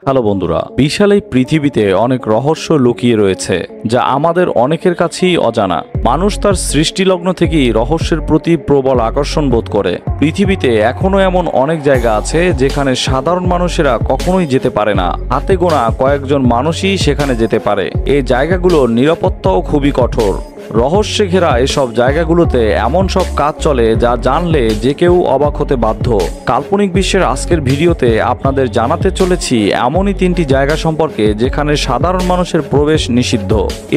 Hello বন্ধুরা, বিশাল এই পৃথিবীতে অনেক রহস্য লুকিয়ে রয়েছে যা আমাদের অনেকের কাছেই অজানা। মানুষ তার সৃষ্টিলগ্ন থেকেই রহস্যের প্রতি প্রবল আকর্ষণ বোধ করে। পৃথিবীতে এখনো এমন অনেক জায়গা আছে যেখানে সাধারণ মানুষেরা কখনোই যেতে পারে না। হাতে গোনা কয়েকজন মানুষই সেখানে যেতে পারে। এই জায়গাগুলোর নিরাপত্তাও খুবই কঠোর। রহস্যে ঘেরা এসব জায়গাগুলোতে এমন সব কাজ চলে যা জানলে যে কেউ অবাক হতে বাধ্য। কাল্পনিক বিশ্বের আজকের ভিডিওতে আপনাদের জানাতে চলেছি এমনই 3টি জায়গা সম্পর্কে যেখানে সাধারণ মানুষের প্রবেশ নিষিদ্ধ।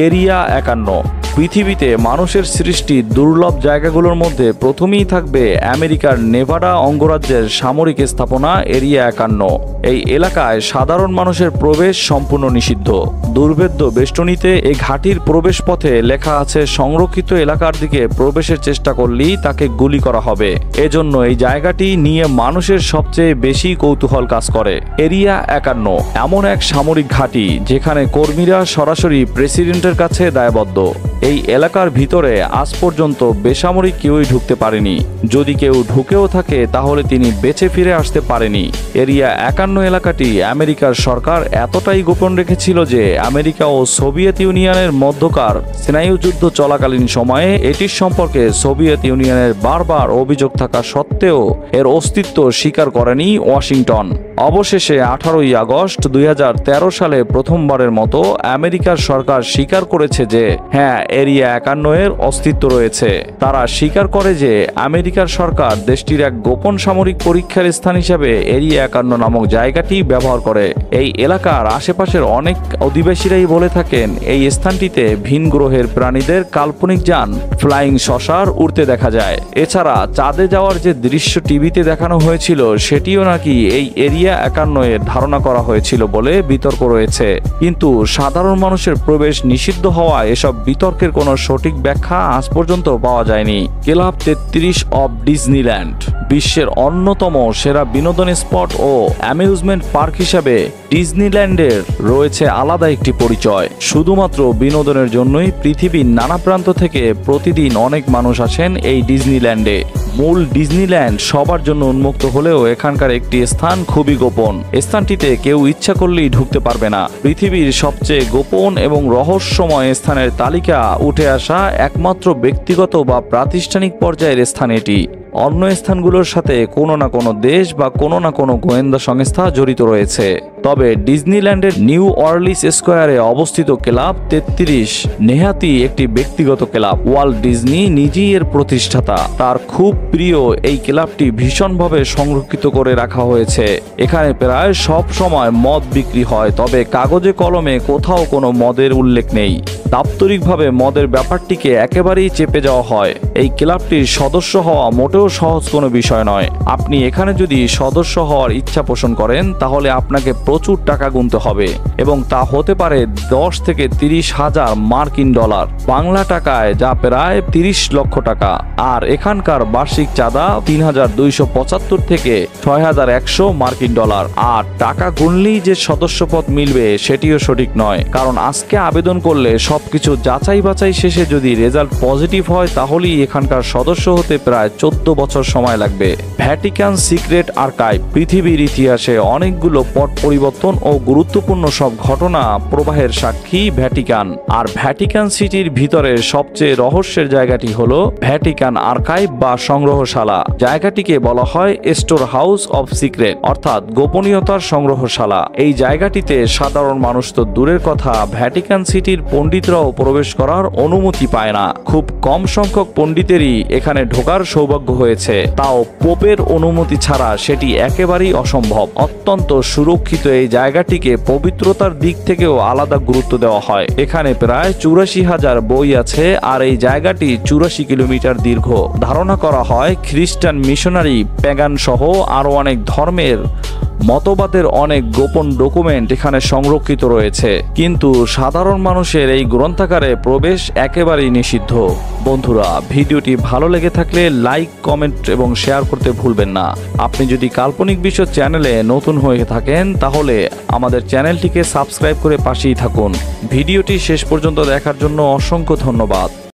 এরিয়া 51। পৃথিবীতে মানুষের সৃষ্টি দুর্লভ জায়গাগুলোর মধ্যে প্রথমেই থাকবে আমেরিকার নেভাডা অঙ্গরাজ্যের সামরিক স্থাপনা এরিয়া 51। এই এলাকায় সাধারণ মানুষের প্রবেশ সম্পূর্ণ নিষিদ্ধ। দুর্ভেদ্য বেষ্টনীতে এই ঘাঁটির প্রবেশ পথে লেখা আছে, সংরক্ষিত এলাকার দিকে প্রবেশের চেষ্টা করলেই তাকে গুলি করা হবে। এজন্য এই জায়গাটি নিয়ে মানুষের সবচেয়ে বেশি কৌতূহল কাজ করে। এরিয়া 51 এমন এক সামরিক ঘাঁটি যেখানে কর্মীরা সরাসরি প্রেসিডেন্টের কাছে দায়বদ্ধ। এই এলাকার ভিতরে আজ পর্যন্ত বেসামরিক কেউই ঢুকতে পারেনি। যদি কেউ ঢুকেও থাকে তাহলে তিনি বেঁচে ফিরে আসতে পারেনি। এরিয়া 51 এলাকাটি আমেরিকার সরকার এতটাই গোপন রেখেছিল যে আমেরিকা ও সোভিয়েত ইউনিয়নের মধ্যকার স্নায়ুযুদ্ধ চলাকালীন সময়ে এটির সম্পর্কে সোভিয়েত ইউনিয়নের বারবার অভিযোগ থাকা সত্ত্বেও এর অস্তিত্ব স্বীকার করেনি ওয়াশিংটন। অবশেষে 18ই আগস্ট 2013 সালে প্রথমবারের মতো আমেরিকার সরকার স্বীকার করেছে যে হ্যাঁ, এরিয়া 51 এর অস্তিত্ব রয়েছে। তারা স্বীকার করে যে আমেরিকার সরকার দেশটির এক গোপন সামরিক পরীক্ষার স্থান হিসেবে এরিয়া 51 নামক জায়গাটি ব্যবহার করে। এই এলাকার আশেপাশের অনেক অধিবাসীরাই বলে থাকেন এই স্থানটিতে ভিন গ্রহের প্রাণীদের কাল্পনিক যান ফ্লাইং সসার উড়তে দেখা যায়। এছাড়া চাঁদে যাওয়ার যে দৃশ্য টিভিতে দেখানো হয়েছিল সেটিও নাকি এই এরিয়া 51 এর ধারণা করা হয়েছিল বলে বিতর্ক রয়েছে। কিন্তু সাধারণ মানুষের প্রবেশ নিষিদ্ধ হওয়া এসব বিতর্কের কোনো সঠিক ব্যাখ্যা আজ পর্যন্ত পাওয়া যায়নি। ক্লাব 33 অব ডিজনিল্যান্ড বিশ্বের অন্যতম সেরা বিনোদন স্পট ও অ্যামিউজমেন্ট পার্ক হিসাবে ডিজনিল্যান্ডের রয়েছে আলাদা একটি পরিচয়। শুধুমাত্র বিনোদনের জন্যই পৃথিবীর নানা প্রান্ত থেকে প্রতিদিন অনেক মানুষ আসেন এই ডিজনিল্যান্ডে। মূল ডিজনিল্যান্ড সবার জন্য উন্মুক্ত হলেও এখানকার একটি স্থান খুবই গোপন। স্থানটিতে কেউ ইচ্ছা করলেই ঢুকতে পারবে না। পৃথিবীর সবচেয়ে গোপন এবং রহস্যময় স্থানের তালিকা উঠে আসা একমাত্র ব্যক্তিগত বা প্রাতিষ্ঠানিক পর্যায়ের স্থান এটি। অন্য স্থানগুলোর সাথে কোনো না কোনো দেশ বা কোনো না কোনো গোয়েন্দা সংস্থা জড়িত রয়েছে। তবে ডিজনিল্যান্ডের নিউ অরলিন্স স্কোয়ারে অবস্থিত ক্লাব 33 নেহাতি একটি ব্যক্তিগত ক্লাব। ওয়াল্ট ডিজনি নিজেই এর প্রতিষ্ঠাতা। তার খুব প্রিয় এই ক্লাবটি ভীষণভাবে সংরক্ষিত করে রাখা হয়েছে। এখানে প্রায় সব সময় মদ বিক্রি হয়, তবে কাগজে কলমে কোথাও কোনো মদের উল্লেখ নেই। দাপ্তরিকভাবে মদের ব্যাপারটিকে একেবারেই চেপে যাওয়া হয়। এই ক্লাবটির সদস্য হওয়া মোটেও সহজ কোনো বিষয় নয়। আপনি এখানে যদি সদস্য হওয়ার ইচ্ছা পোষণ করেন তাহলে আপনাকে প্রচুর টাকা গুনতে হবে এবং তা হতে পারে 10 থেকে 30 হাজার মার্কিন ডলার, বাংলা টাকায় যা প্রায় 30 লক্ষ টাকা। আর এখানকার বার্ষিক চাঁদা 3275 থেকে 6100 মার্কিন ডলার। আর টাকা গুনলেই যে সদস্যপদ মিলবে সেটিও সঠিক নয়, কারণ আজকে আবেদন করলে সবকিছু যাচাই বাছাই শেষে যদি রেজাল্ট পজিটিভ হয় তাহলেই এখানকার সদস্য হতে প্রায় 14 বছর সময় লাগবে। ভ্যাটিকান সিক্রেট আর্কাইভ পৃথিবীর ইতিহাসে অনেকগুলো পট পরিবর্তন ও গুরুত্বপূর্ণ সব ঘটনা প্রবাহের সাক্ষী ভ্যাটিকান। আর ভ্যাটিকান সিটির ভিতরের সবচেয়ে রহস্যের জায়গাটি হলো ভ্যাটিকান আর্কাইভ বা সংগ্রহশালা। জায়গাটিকে বলা হয় স্টোর হাউস অব সিক্রেট, অর্থাৎ গোপনীয়তার সংগ্রহশালা। এই জায়গাটিতে সাধারণ মানুষ তো দূরের কথা, ভ্যাটিকান সিটির পণ্ডিতরাও প্রবেশ করার অনুমতি পায় না। খুব কম সংখ্যক পণ্ডিতেরই এখানে ঢোকার সৌভাগ্য হয়েছে, তাও পোপের অনুমতি ছাড়া সেটি একেবারেই অসম্ভব। অত্যন্ত সুরক্ষিত এই জায়গাটিকে পবিত্রতার দিক থেকেও আলাদা গুরুত্ব দেওয়া হয়। এখানে প্রায় 84,000 বই আছে আর এই জায়গাটি 84 কিলোমিটার দীর্ঘ। ধারণা করা হয় খ্রিস্টান মিশনারি, প্যাগান সহ আরো অনেক ধর্মের মতবাদের অনেক গোপন ডকুমেন্ট এখানে সংরক্ষিত রয়েছে। কিন্তু সাধারণ মানুষের এই গ্রন্থাগারে প্রবেশ একেবারেই নিষিদ্ধ। বন্ধুরা, ভিডিওটি ভালো লেগে থাকলে লাইক, কমেন্ট এবং শেয়ার করতে ভুলবেন না। আপনি যদি কাল্পনিক বিশ্ব চ্যানেলে নতুন হয়ে থাকেন তাহলে আমাদের চ্যানেলটিকে সাবস্ক্রাইব করে পাশেই থাকুন। ভিডিওটি শেষ পর্যন্ত দেখার জন্য অসংখ্য ধন্যবাদ।